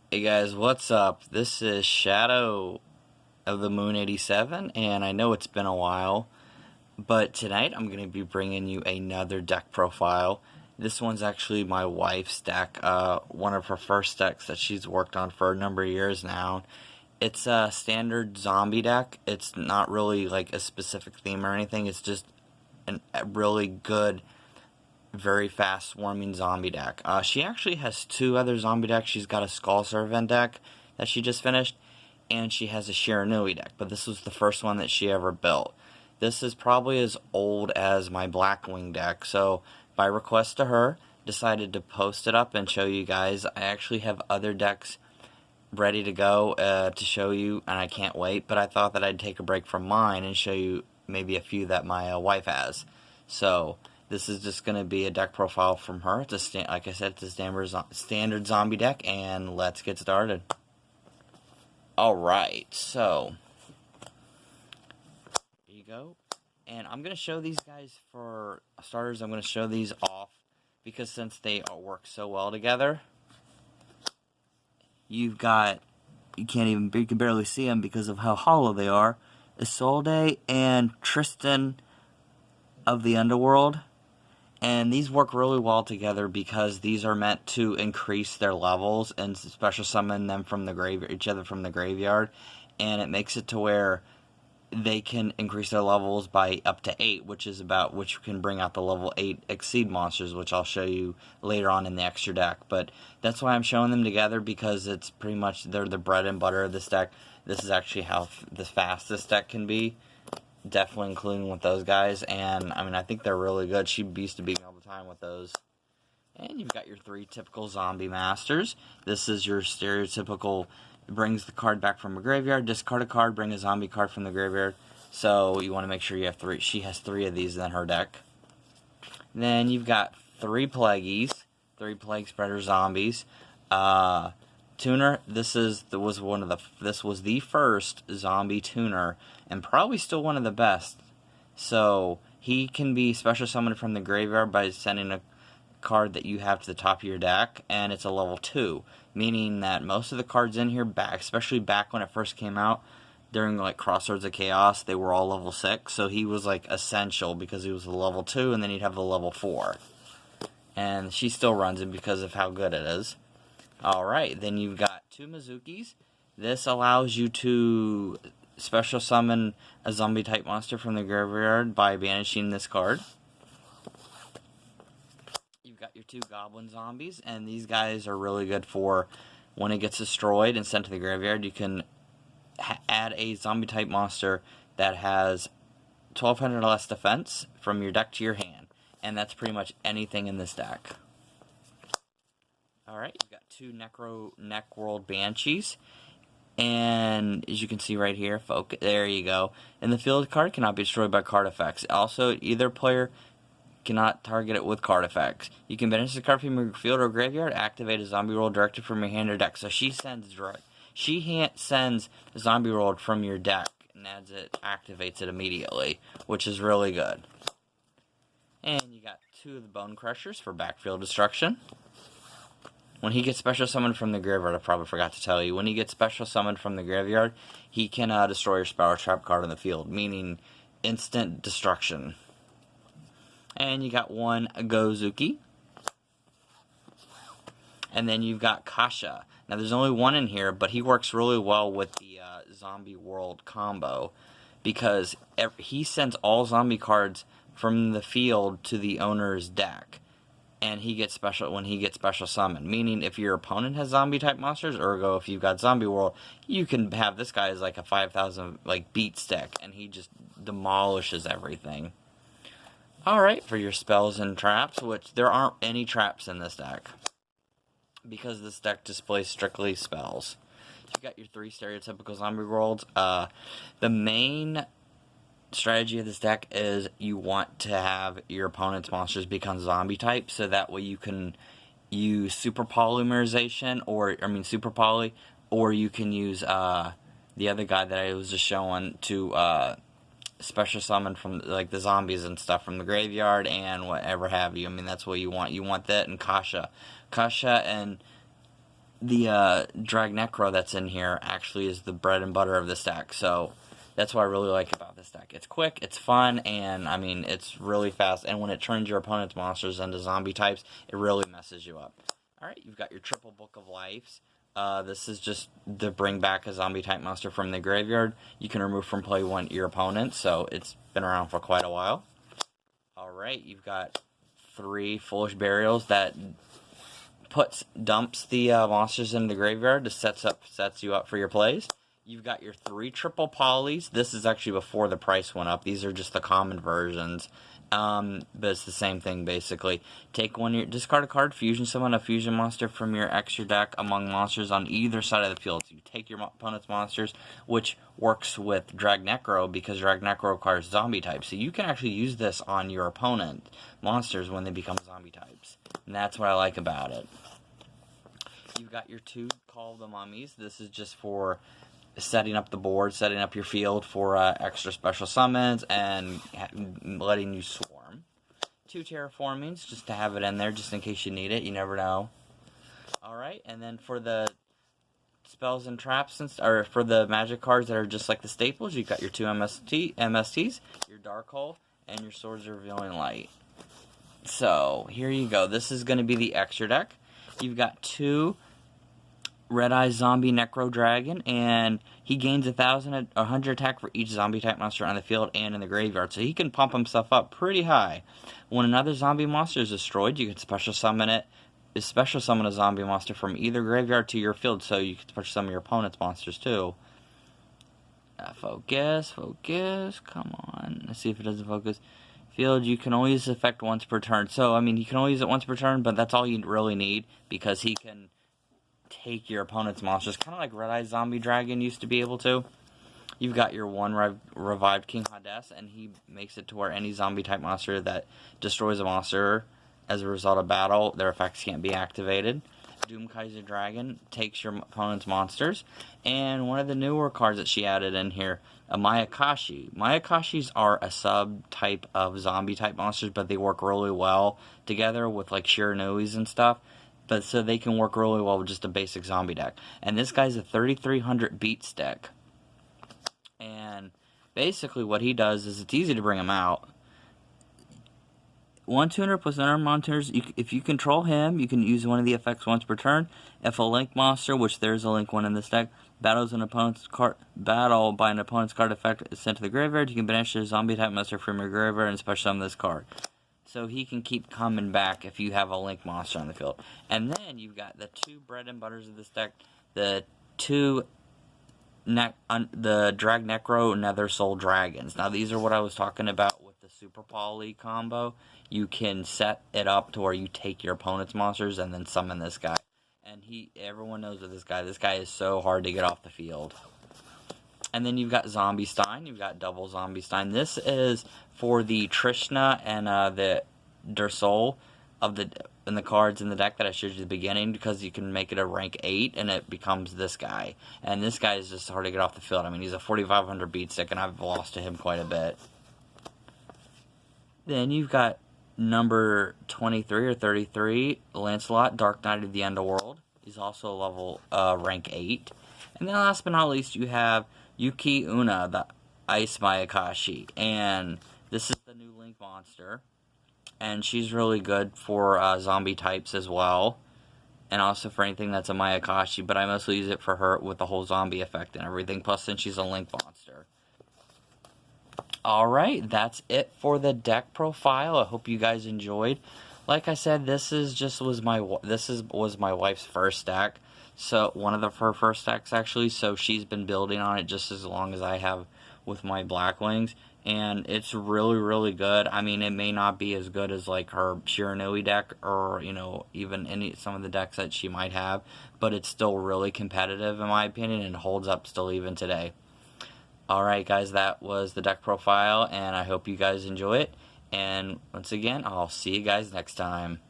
Hey guys, what's up? This is Shadow of the Moon 87, and I know it's been a while, but tonight I'm going to be bringing you another deck profile. This one's actually my wife's deck, one of her first decks that she's worked on for a number of years now. It's a standard zombie deck. It's not really like a specific theme or anything, it's just a really good, very fast swarming zombie deck. She actually has two other zombie decks. She's got a Skull Servant deck that she just finished, and she has a Shiranui deck, but this was the first one that she ever built. This is probably as old as my Blackwing deck, so by request to her, decided to post it up and show you guys. I actually have other decks ready to go to show you, and I can't wait, but I thought that I'd take a break from mine and show you maybe a few that my wife has. So this is just going to be a deck profile from her. It's a like I said, it's a standard zombie deck, and let's get started. Alright, so here you go. And I'm going to show these guys, for starters, I'm going to show these off because since they work so well together, you can barely see them because of how hollow they are. Isolde and Tristan of the Underworld. And these work really well together because these are meant to increase their levels and special summon them from the graveyard, each other from the graveyard. And it makes it to where they can increase their levels by up to 8, which can bring out the level 8 Exceed monsters, which I'll show you later on in the extra deck. But that's why I'm showing them together, because it's pretty much, they're the bread and butter of this deck. This is actually how the fastest deck can be, definitely including with those guys. And I mean, I think they're really good. She used to beat me all the time with those. And you've got your 3 typical zombie masters. This is your stereotypical, brings the card back from a graveyard, discard a card, bring a zombie card from the graveyard. So you want to make sure you have 3. She has 3 of these in her deck. Then you've got 3 Plagueys, 3 Plague Spreader zombies. Tuner, this was the first zombie tuner, and probably still one of the best. So he can be special summoned from the graveyard by sending a card that you have to the top of your deck, and it's a level 2, meaning that most of the cards in here, especially back when it first came out during like Crossroads of Chaos, they were all level 6. So he was like essential because he was a level 2, and then he'd have the level 4, and she still runs him because of how good it is. Alright, then you've got 2 Mizukis. This allows you to special summon a zombie type monster from the graveyard by banishing this card. You've got your 2 Goblin zombies, and these guys are really good for when it gets destroyed and sent to the graveyard. You can add a zombie type monster that has 1200 or less defense from your deck to your hand, and that's pretty much anything in this deck. Alright, you've got 2 Necworld Banshees, and as you can see right here, there you go. And the field card cannot be destroyed by card effects. Also, either player cannot target it with card effects. You can banish the card from your field or graveyard, activate a zombie roll directly from your hand or deck. So she sends zombie roll from your deck and activates it immediately, which is really good. And you got 2 of the Bone Crushers for backfield destruction. When he gets special summoned from the graveyard, I probably forgot to tell you, when he gets special summoned from the graveyard, he can destroy your spell or trap card on the field, meaning instant destruction. And you got 1 Gozuki. And then you've got Kasha. Now there's only 1 in here, but he works really well with the Zombie World combo, because he sends all zombie cards from the field to the owner's deck. And he gets when he gets special summoned, meaning if your opponent has zombie type monsters, ergo if you've got Zombie World, you can have this guy as like a 5,000 like beat stick, and he just demolishes everything. Alright, for your spells and traps, which there aren't any traps in this deck, because this deck displays strictly spells. You got your 3 stereotypical zombie worlds. The main strategy of this deck is you want to have your opponent's monsters become zombie type, so that way you can use super polymerization, super poly, or you can use the other guy that I was just showing to special summon from like the zombies and stuff from the graveyard and whatever have you. I mean, that's what you want. You want that and Kasha and Drag Necro that's in here actually is the bread and butter of this deck. So that's what I really like about this deck. It's quick, it's fun, and I mean, it's really fast. And when it turns your opponent's monsters into zombie types, it really messes you up. Alright, you've got your triple Book of Lives. This is just to bring back a zombie type monster from the graveyard. You can remove from play one your opponent, so it's been around for quite a while. Alright, you've got 3 Foolish Burials that dumps the monsters into the graveyard to sets you up for your plays. You've got your 3 triple polys. This is actually before the price went up. These are just the common versions. But it's the same thing basically. Take one, discard a card, fusion summon a fusion monster from your extra deck among monsters on either side of the field. So you take your opponent's monsters, which works with Drag Necro because Drag Necro requires zombie types. So you can actually use this on your opponent monsters when they become zombie types. And that's what I like about it. You've got your 2 Call of the Mummies. This is just for setting up the board, setting up your field for extra special summons, and letting you swarm. 2 Terraformings, just to have it in there, just in case you need it. You never know. Alright, and then for the spells and traps, or for the magic cards that are just like the staples, you've got your 2 MSTs, your Dark Hole, and your Swords Revealing Light. So, here you go. This is going to be the extra deck. You've got 2 Red Eye Zombie Necro Dragon, and he gains 100 attack for each zombie type monster on the field and in the graveyard, so he can pump himself up pretty high. When another zombie monster is destroyed, you can special summon a zombie monster from either graveyard to your field, so you can special summon your opponent's monsters too. Focus, come on. Let's see if it doesn't focus. Field, you can only use this effect once per turn. So, I mean, you can only use it once per turn, but that's all you really need, because he can take your opponent's monsters, kind of like Red Eye Zombie Dragon used to be able to. You've got your 1 revived King Hades, and he makes it to where any zombie type monster that destroys a monster as a result of battle, their effects can't be activated. Doom Kaiser Dragon takes your opponent's monsters. And one of the newer cards that she added in here, a Mayakashi. Mayakashis are a sub-type of zombie-type monsters, but they work really well together with like Shiranuis and stuff. But so they can work really well with just a basic zombie deck. And this guy's a 3300 beat stick. And basically what he does is it's easy to bring him out. 1 tuner plus unarmed monsters. If you control him, you can use one of the effects once per turn. If a link monster, which there's a link one in this deck, battle by an opponent's card effect is sent to the graveyard, you can banish a zombie type monster from your graveyard and special summon this card. So he can keep coming back if you have a link monster on the field. And then you've got the 2 bread and butters of this deck, the 2 the Drag Necro Nether Soul Dragons. Now these are what I was talking about with the Super Poly combo. You can set it up to where you take your opponent's monsters and then summon this guy. And everyone knows with this guy is so hard to get off the field. And then you've got Zombie Stein. You've got double Zombie Stein. This is for the Trishna and the Dursol in the cards in the deck that I showed you at the beginning, because you can make it a rank 8 and it becomes this guy. And this guy is just hard to get off the field. I mean, he's a 4500 beat stick, and I've lost to him quite a bit. Then you've got number 23 or 33, Lancelot, Dark Knight of the Underworld. He's also level rank 8. And then last but not least, you have Yuki Una, the Ice Mayakashi. And this is the new Link monster. And she's really good for zombie types as well. And also for anything that's a Mayakashi. But I mostly use it for her with the whole zombie effect and everything. Plus, since she's a Link monster. Alright, that's it for the deck profile. I hope you guys enjoyed. Like I said, this was my wife's first deck. So, one of her first decks, actually. So, she's been building on it just as long as I have with my Blackwings. And it's really, really good. I mean, it may not be as good as, like, her Shiranui deck or, you know, even some of the decks that she might have. But it's still really competitive, in my opinion, and holds up still even today. Alright, guys, that was the deck profile, and I hope you guys enjoy it. And, once again, I'll see you guys next time.